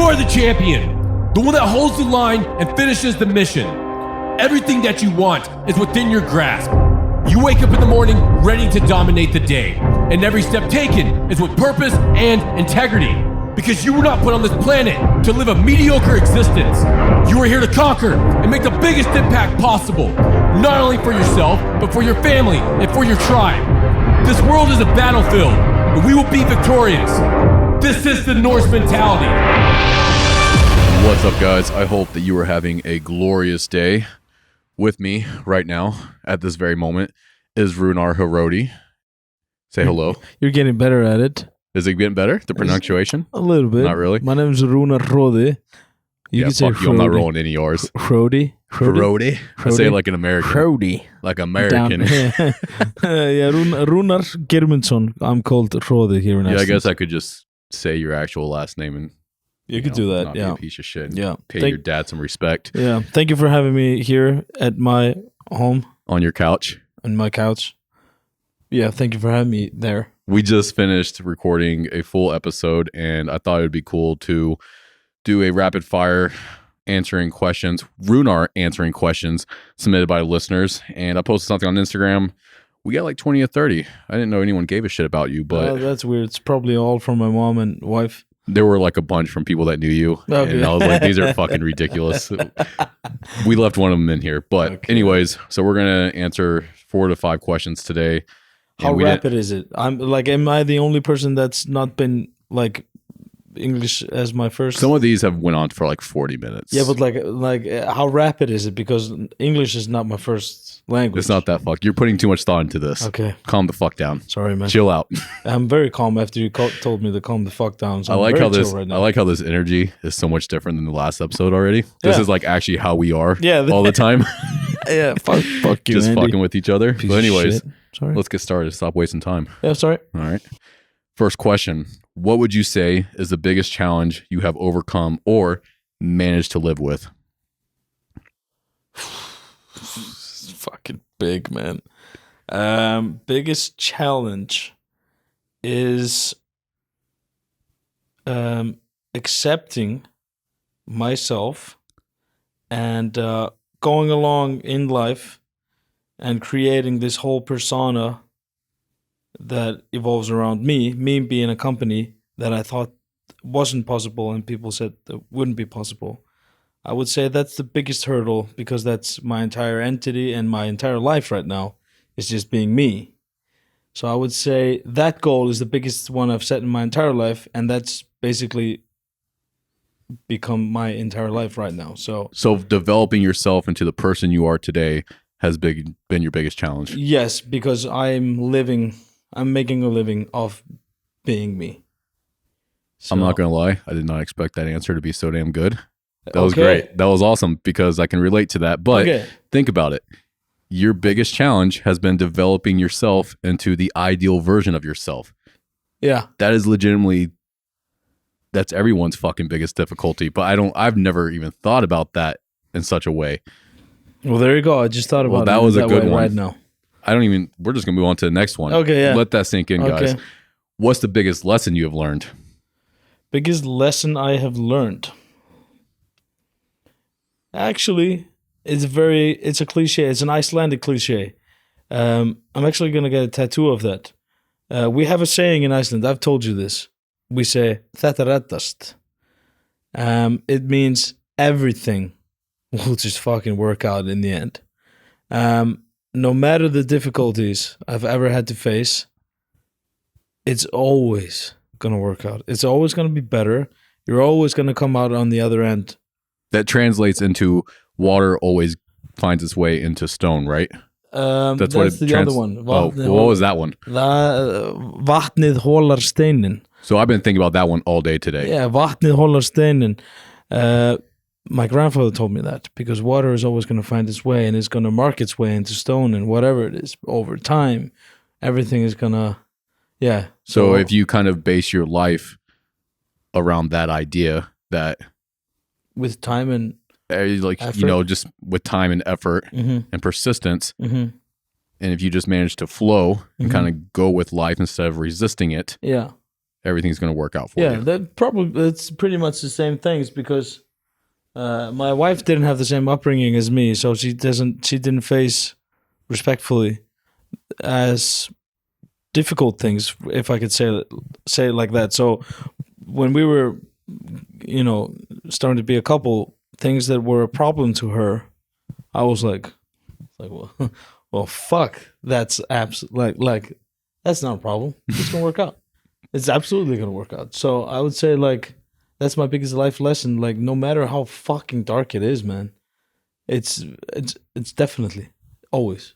are the champion, the one that holds the line and finishes the mission. Everything that you want is within your grasp. You wake up in the morning ready to dominate the day, and every step taken is with purpose and integrity. Because you were not put on this planet to live a mediocre existence. You are here to conquer and make the biggest impact possible, not only for yourself, but for your family and for your tribe. This world is a battlefield, and we will be victorious. This is the Norse Mentality. What's up, guys? I hope that you are having a glorious day. With me right now, at this very moment, is Runar Hrodi. Say hello. You're getting better at it. Is it getting better? The pronunciation? A little bit. Not really? My name is Runar Hrodi. You can say fuck you, I'm not rolling any yours. Hrodi. Hrodi? I say it like an American. Hrodi. Like American. Yeah, Runar Geirmundsson. I'm called Hrodi here in Iceland. Yeah, I guess I could just say your actual last name and you could do that, not yeah. be a piece of shit and yeah. pay your dad some respect. Yeah. Thank you for having me here at my home. On your couch. On my couch. Yeah, thank you for having me there. We just finished recording a full episode, and I thought it would be cool to do a rapid fire answering questions, Runar answering questions submitted by listeners. And I posted something on Instagram. We got like 20 or 30. I didn't know anyone gave a shit about you, but that's weird. It's probably all from my mom and wife. There were like a bunch from people that knew you. Okay. And I was like, these are fucking ridiculous. We left one of them in here. But anyways, so we're going to answer 4 to 5 questions today. How rapid is it? Am I the only person that's not been like English as my first? Some of these have went on for like 40 minutes. Yeah, but like how rapid is it? Because English is not my first language. It's not that fuck. You're putting too much thought into this. Okay. Calm the fuck down. Sorry, man. Chill out. I'm very calm after you told me to calm the fuck down. So I like how this. Right now. I like how this energy is so much different than the last episode already. This is like actually how we are. Yeah. All the time. Yeah. Fuck you, Just Andy. fucking with each other. Piece but anyways, sorry. Let's get started. Stop wasting time. Yeah. Sorry. All right. First question. What would you say is the biggest challenge you have overcome or managed to live with? It's fucking big, man. Biggest challenge is accepting myself and going along in life and creating this whole persona that evolves around me being a company that I thought wasn't possible and people said that wouldn't be possible. I would say that's the biggest hurdle because that's my entire entity and my entire life right now is just being me. So I would say that goal is the biggest one I've set in my entire life, and that's basically become my entire life right now. So developing yourself into the person you are today has been your biggest challenge. Yes, because I'm making a living off being me. So, I'm not going to lie. I did not expect that answer to be so damn good. That was great. That was awesome because I can relate to that. But think about it. Your biggest challenge has been developing yourself into the ideal version of yourself. Yeah. That is legitimately, that's everyone's fucking biggest difficulty. But I've never even thought about that in such a way. Well, there you go. I just thought about it. That was a good one. Right now. We're just going to move on to the next one. Okay, yeah. Let that sink in, guys. What's the biggest lesson you have learned? Biggest lesson I have learned. Actually, it's a cliche. It's an Icelandic cliche. I'm actually going to get a tattoo of that. We have a saying in Iceland. I've told you this. We say, "Þetta reddast." It means everything will just fucking work out in the end. No matter the difficulties I've ever had to face, it's always going to work out. It's always going to be better. You're always going to come out on the other end. That translates into water always finds its way into stone, right? That's what the other one. What was that one? Vatnið hólar steinin. So I've been thinking about that one all day today. Yeah, vatnið hólar steinin. My grandfather told me that because water is always going to find its way and it's going to mark its way into stone and whatever it is over time, everything is going to, yeah. So if you kind of base your life around that idea that with time and effort. Just with time and effort and persistence, and if you just manage to flow and kind of go with life instead of resisting it, everything's going to work out for Yeah, you. that's pretty much the same things because my wife didn't have the same upbringing as me, so she didn't face respectfully as difficult things, if I could say it like that. So when we were, starting to be a couple, things that were a problem to her, I was like well, fuck, that's like that's not a problem. It's gonna work out. It's absolutely gonna work out. So I would say like that's my biggest life lesson. Like no matter how fucking dark it is, man, it's definitely always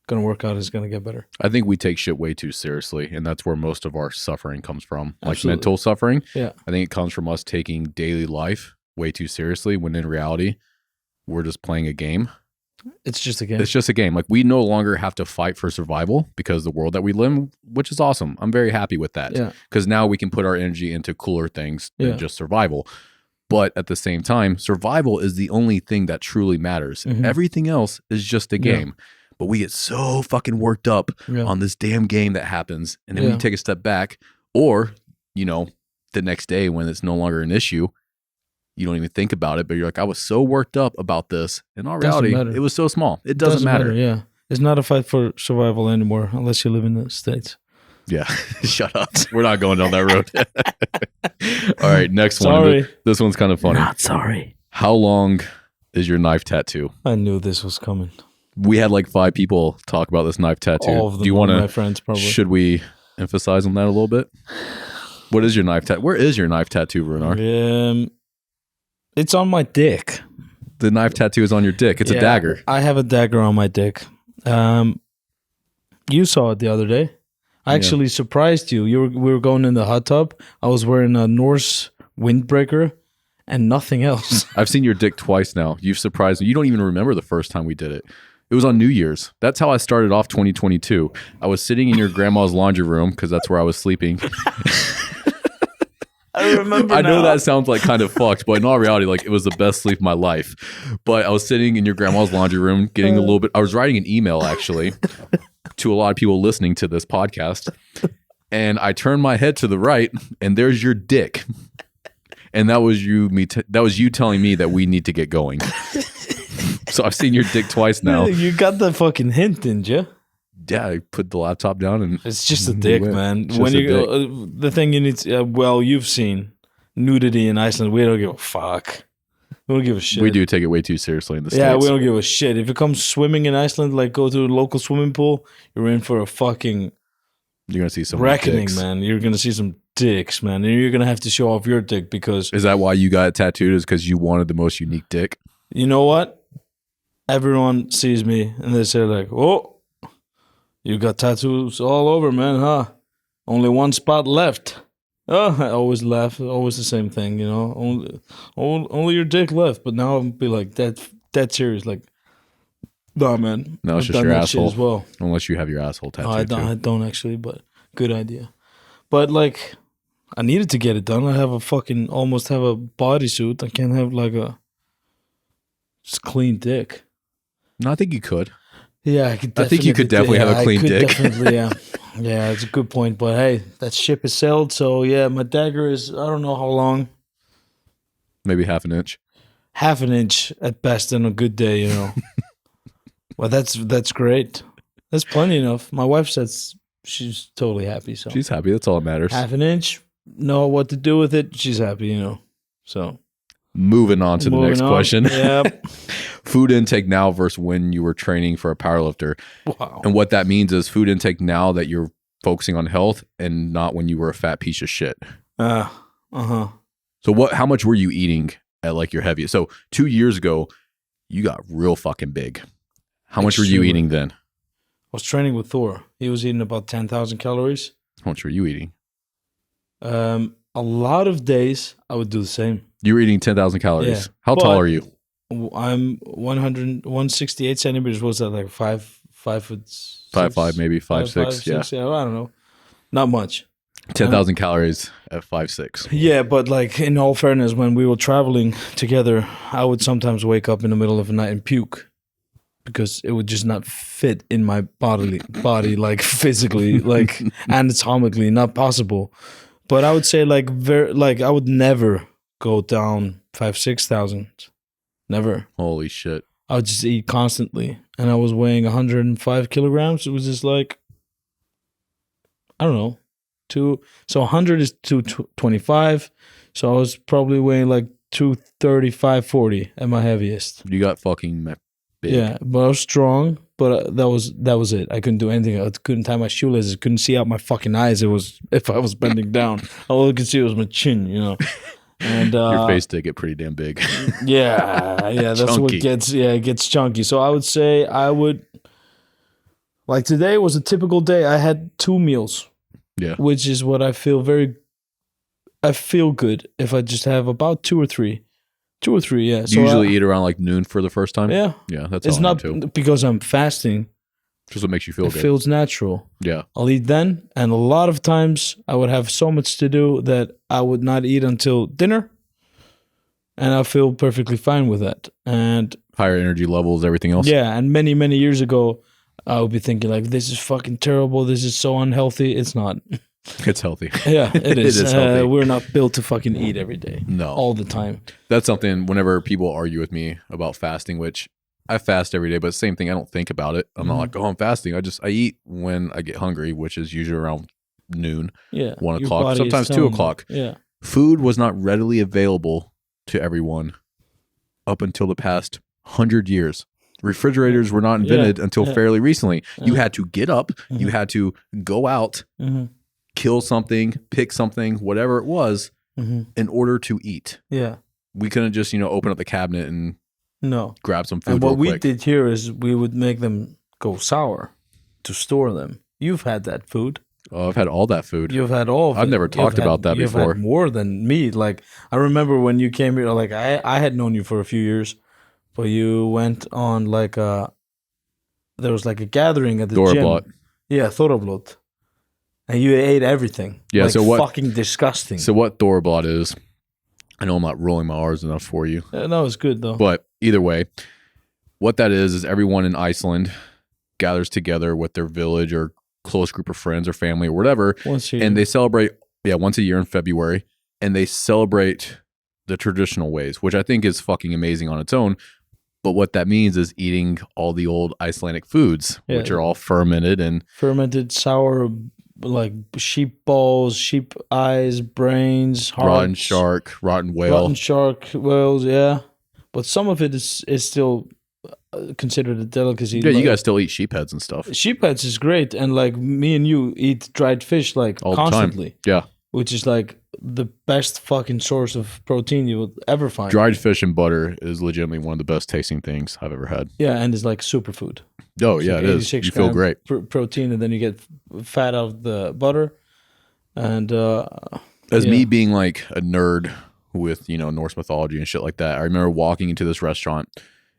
gonna work out. It's gonna get better. I think we take shit way too seriously, and that's where most of our suffering comes from. Like Absolutely. mental suffering. Yeah. I think it comes from us taking daily life way too seriously when in reality, we're just playing a game. It's just a game. It's just a game. Like we no longer have to fight for survival because the world that we live in, which is awesome. I'm very happy with that. Yeah. Because now we can put our energy into cooler things than just survival. But at the same time, survival is the only thing that truly matters. Mhm. Everything else is just a game. But we get so fucking worked up on this damn game that happens. And then we take a step back, or, the next day when it's no longer an issue, you don't even think about it, but you're like, I was so worked up about this. In all reality, it was so small. It doesn't matter. Yeah. It's not a fight for survival anymore unless you live in the States. Yeah. Shut up. We're not going down that road. All right. Next one. Sorry. This one's kind of funny. Not sorry. How long is your knife tattoo? I knew this was coming. We had like 5 people talk about this knife tattoo. All of them. Do you want my friends probably. Should we emphasize on that a little bit? What is your knife tattoo? Where is your knife tattoo, Runar? It's on my dick. The knife tattoo is on your dick. It's a dagger. I have a dagger on my dick. You saw it the other day. I actually surprised you. We were going in the hot tub. I was wearing a Norse windbreaker and nothing else. I've seen your dick twice now. You've surprised me. You don't even remember the first time we did it. It was on New Year's. That's how I started off 2022. I was sitting in your grandma's laundry room because that's where I was sleeping. I remember. I know that sounds like kind of fucked, but in all reality, like it was the best sleep of my life. But I was sitting in your grandma's laundry room getting a little bit. I was writing an email actually to a lot of people listening to this podcast, and I turned my head to the right, and there's your dick, and that was you. That was you telling me that we need to get going. So I've seen your dick twice now. You got the fucking hint, didn't you? Yeah, I put the laptop down and it's just a dick, man. Just when a you the thing you need to, you've seen nudity in Iceland. We don't give a fuck. We don't give a shit. We do take it way too seriously in the States. Yeah, we don't give a shit. If you come swimming in Iceland, like go to a local swimming pool, you're in for a fucking You're gonna see some reckoning, dicks. man. You're gonna see some dicks, man, and you're gonna have to show off your dick because Is that why you got it tattooed? Is because you wanted the most unique dick? you know what? Everyone sees me and they say like, "Oh, you got tattoos all over, man, huh? Only one spot left." Oh, I always laugh. Always the same thing, Only your dick left. But now I'm be like that serious. Like, nah, man. No, it's I've just your that shit asshole. as well. Unless you have your asshole tattooed. No, I don't actually. But good idea. But like, I needed to get it done. I have almost have a bodysuit. I can't have like a just clean dick. No, I think you could. Yeah, I could. I think you could definitely have a clean dick. Definitely, yeah, yeah, it's a good point. But hey, that ship is sailed. So yeah, my dagger is I don't know how long, Maybe half an inch. half an inch at best on a good day, Well, that's great. That's plenty enough. My wife says she's totally happy. So She's happy. That's all that matters. half an inch, know what to do with it. She's happy, So Moving on to the next question. Yep. Food intake now versus when you were training for a powerlifter. Wow. And what that means is food intake now that you're focusing on health and not when you were a fat piece of shit. Uh-huh. So how much were you eating at like your heaviest? So 2 years ago, you got real fucking big. How much were you Extremely. eating then? I was training with Thor. He was eating about 10,000 calories. How much were you eating? A lot of days I would do the same. You were eating 10,000 calories. Yeah. How But- tall are you? I'm 168 centimeters. What's that, like 5 foot? 5'5", maybe 5'6". Yeah. I don't know. Not much. 10,000 calories at 5'6". Yeah, but like in all fairness, when we were traveling together, I would sometimes wake up in the middle of the night and puke because it would just not fit in my body, like physically, like anatomically, not possible. But I would say like I would never go down 5,000-6,000. Never. Holy shit. I would just eat constantly, and I was weighing 105 kilograms. It was just like, I don't know, so 100 is 225. So I was probably weighing like 235, 40 at my heaviest. You got fucking big. Yeah, but I was strong. But that was it. I couldn't do anything. I couldn't tie my shoelaces. Couldn't see out my fucking eyes. It was if I was bending down, all I could see was my chin. You know, and Your face did get pretty damn big. yeah, that's Chunky. what gets. Yeah, it gets chunky. So I would say like today was a typical day. I had 2 meals. Yeah. Which is what I feel I feel good if I just have about 2 or 3. 2 or 3, yeah. You usually eat around like noon for the first time? Yeah. Yeah, that's It's all I not do too. because I'm fasting. Just what makes you feel It good. feels natural. Yeah. I'll eat then, and a lot of times I would have so much to do that I would not eat until dinner, and I feel perfectly fine with that. And Higher energy levels, everything else. yeah, and many, many years ago, I would be thinking like, this is fucking terrible. This is so unhealthy. It's not. It's healthy. Yeah, it is. It is healthy. We're not built to fucking eat every day. No. All the time. That's something whenever people argue with me about fasting, which I fast every day, but same thing, I don't think about it. I'm not like, oh, I'm fasting. I eat when I get hungry, which is usually around noon, Yeah. 1 Your o'clock, body is sometimes 2 telling you. o'clock. Yeah. Food was not readily available to everyone up until the past 100 years. Refrigerators were not invented until fairly recently. You had to get up, you had to go out, kill something, pick something, whatever it was, in order to eat. Yeah. We couldn't just, open up the cabinet and No. grab some food And what real we quick. did here is we would make them go sour to store them. You've had that food. Oh, I've had all that food. You've had all of I've it. never talked about that you've before. Had more than me. Like, I remember when you came here, like, I had known you for a few years, but you went on, like, there was, like, a gathering at the Dorablot. gym. Yeah, Thorablot. And you ate everything. Yeah, like, so what- fucking disgusting. So what Thorablot is, I know I'm not rolling my R's enough for you, No, it's good, though. but either way, what that is everyone in Iceland gathers together with their village or close group of friends or family or whatever, Once a year. and they celebrate, once a year in February, and they celebrate the traditional ways, which I think is fucking amazing on its own. But what that means is eating all the old Icelandic foods, which Yeah. are all fermented and Fermented sour, like sheep balls, sheep eyes, brains, hearts, rotten shark, rotten whale. rotten shark, whales. Yeah, but some of it is still considered a delicacy. Yeah, you Like, guys still eat sheep heads and stuff sheep heads is great, and like me and you eat dried fish like all the time. constantly, Yeah. which is like the best fucking source of protein you would ever find. Dried fish and butter is legitimately one of the best tasting things I've ever had. Yeah, and it's like superfood. Oh, It's yeah, like it is. 86 You feel gram great. Protein, and then you get fat out of the butter, and As yeah. me being like a nerd with, Norse mythology and shit like that, I remember walking into this restaurant.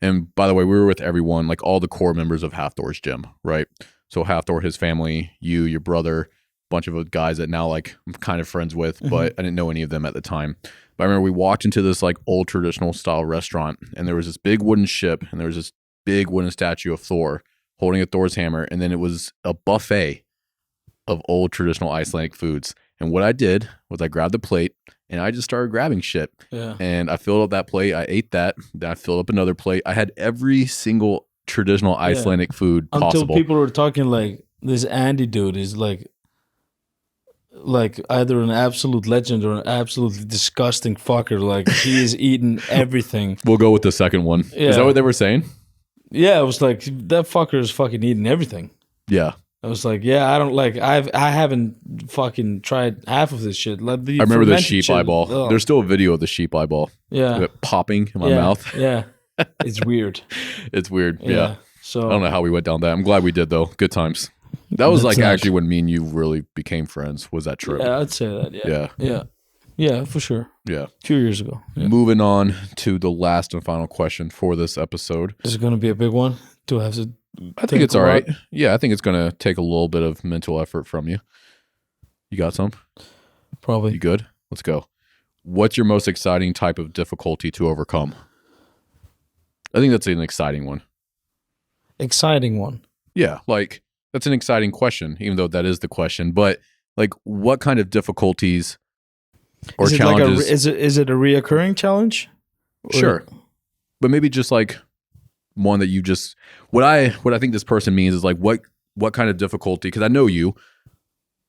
And by the way, we were with everyone, like all the core members of Halfdoor's gym, right? So Halfdoor, his family, you, your brother, bunch of guys that now like I'm kind of friends with, but I didn't know any of them at the time. But I remember we walked into this like old traditional style restaurant, and there was this big wooden ship, and there was this big wooden statue of Thor holding a Thor's hammer, and then it was a buffet of old traditional Icelandic foods. And what I did was I grabbed the plate and I just started grabbing shit. yeah. And I filled up that plate. I ate that. Then I filled up another plate. I had every single traditional Icelandic food Until possible. people were talking like this Andy dude is like either an absolute legend or an absolutely disgusting fucker. Like he is eating everything. We'll go with the second one. Is Yeah. that what they were saying? Yeah, it was like that fucker is fucking eating everything. Yeah. I was like, yeah, I don't like. I haven't fucking tried half of this shit. Like I remember the fermented sheep shit. eyeball. Ugh. There's still a video of the sheep eyeball yeah, popping in my yeah, mouth. Yeah, it's weird. It's weird. Yeah. So I don't know how we went down that. I'm glad we did though. Good times. That was That's like not- actually when me and you really became friends. Was that trip? Yeah, I'd say that. Yeah, Yeah. yeah, for sure. Yeah. A few years ago. Yeah. Moving on to the last and final question for this episode. Is it going to be a big one? Do I have to? I think it's all right. Yeah, I think it's going to take a little bit of mental effort from you. You got some? Probably. You good? Let's go. What's your most exciting type of difficulty to overcome? I think that's an exciting one. Exciting one. Yeah, like that's an exciting question, even though that is the question. But Like, what kind of difficulties or Is it challenges? is it a reoccurring challenge? Or- Sure. But maybe just like one that you just what I think this person means is like what kind of difficulty, because I know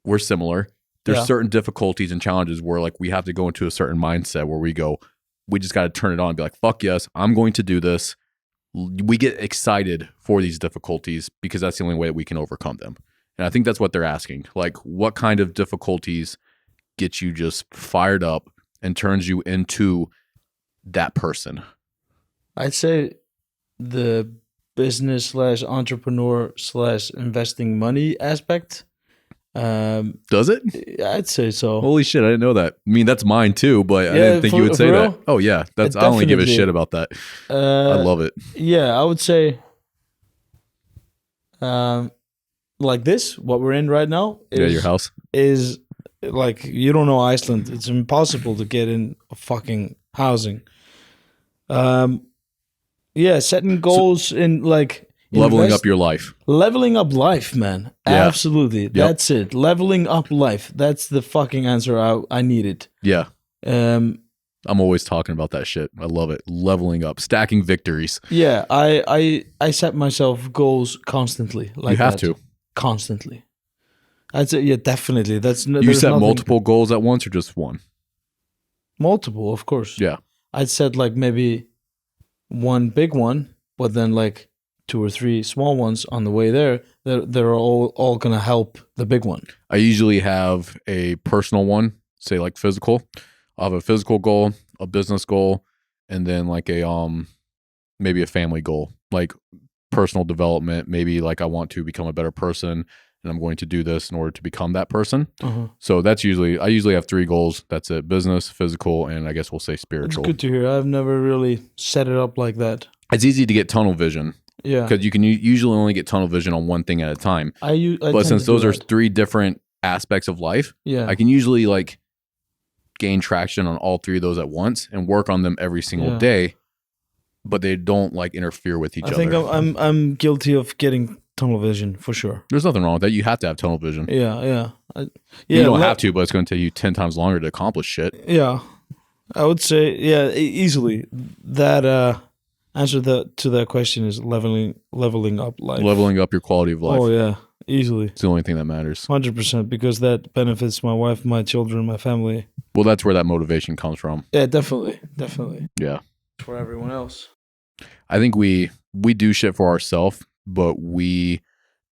we're similar. There's Yeah. certain difficulties and challenges where like we have to go into a certain mindset where we just got to turn it on and be like, fuck yes, I'm going to do this. We get excited for these difficulties because that's the only way that we can overcome them. And I think that's what they're asking. Like, what kind of difficulties get you just fired up and turns you into that person? I'd say the business / entrepreneur / investing money aspect. Does it? I'd say so. Holy shit, I didn't know that. I mean, that's mine too, but I Yeah, didn't think you would for say that. real? Oh yeah, that's I only give a Definitely. shit about that. I love it. Yeah, I would say like this, what we're in right now is, Your house. is like, you don't know Iceland. It's impossible to get in fucking housing. Yeah, setting goals in like Leveling up your life. leveling up life, man. Yeah. Absolutely. That's it. Leveling up life. That's the fucking answer I needed. Yeah. Um I'm always talking about that shit. I love it. Leveling up, stacking victories. yeah, I set myself goals constantly. Like You have that. to. Constantly. I'd say yeah, definitely. You there's set nothing- multiple goals at once or just one? multiple, of course. Yeah. I'd set like maybe one big one, but then like 2 or 3 small ones on the way there. They're all gonna help the big one. I usually have a personal one, say like physical. I'll have a physical goal, a business goal, and then like a maybe a family goal, like personal development. Maybe like I want to become a better person and I'm going to do this in order to become that person. Uh-huh. So I usually have 3 goals. That's it: business, physical, and I guess we'll say It's spiritual. good to hear. I've never really set it up like that. It's easy to get tunnel vision Yeah. because you can usually only get tunnel vision on one thing at a time. I But tend since to do those are that. 3 different aspects of life, Yeah. I can usually like gain traction on all 3 of those at once and work on them every single Yeah. day, but they don't like interfere with each I other. think I'm guilty of getting tunnel vision for sure. There's nothing wrong with that. You have to have tunnel vision. Yeah. You don't have to, but it's going to take you 10 times longer to accomplish shit. Yeah, I would say easily that answer to that question is leveling up life. Leveling up your quality of life. Oh yeah, easily. It's the only thing that matters. 100%, because that benefits my wife, my children, my family. Well, that's where that motivation comes from. Yeah, definitely. Yeah. For everyone else. I think we do shit for ourselves, but we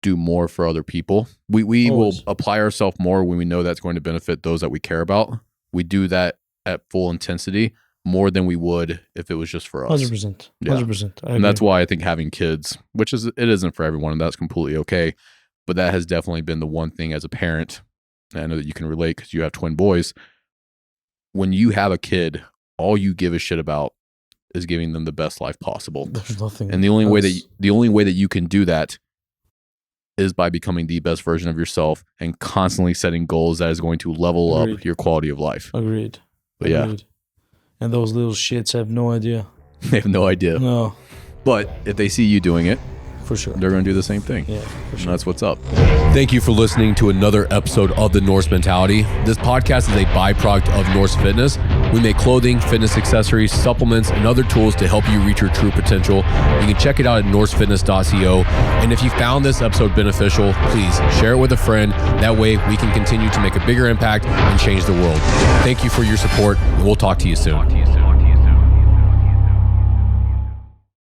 do more for other people. We will Always. apply ourselves more when we know that's going to benefit those that we care about. We do that at full intensity more than we would if it was just for us. 100%. Yeah. 100%. And that's why I think having kids, which it isn't for everyone, and that's completely okay. But that has definitely been the one thing as a parent. And I know that you can relate because you have twin boys. When you have a kid, all you give a shit about is giving them the best life possible. There's nothing. And the only way else. that you can do that is by becoming the best version of yourself and constantly setting goals that is going to level up Agreed. your quality of life. Agreed. But yeah, Agreed. And those little shits have no idea. they have no idea. No, But if they see you doing it, for sure. they're going to do the same thing. Yeah, for And sure. that's what's up. Thank you for listening to another episode of the Norse Mentality. This podcast is a byproduct of Norse Fitness. We make clothing, fitness accessories, supplements, and other tools to help you reach your true potential. You can check it out at norsefitness.co. And if you found this episode beneficial, please share it with a friend. That way we can continue to make a bigger impact and change the world. Thank you for your support, and we'll talk to you soon.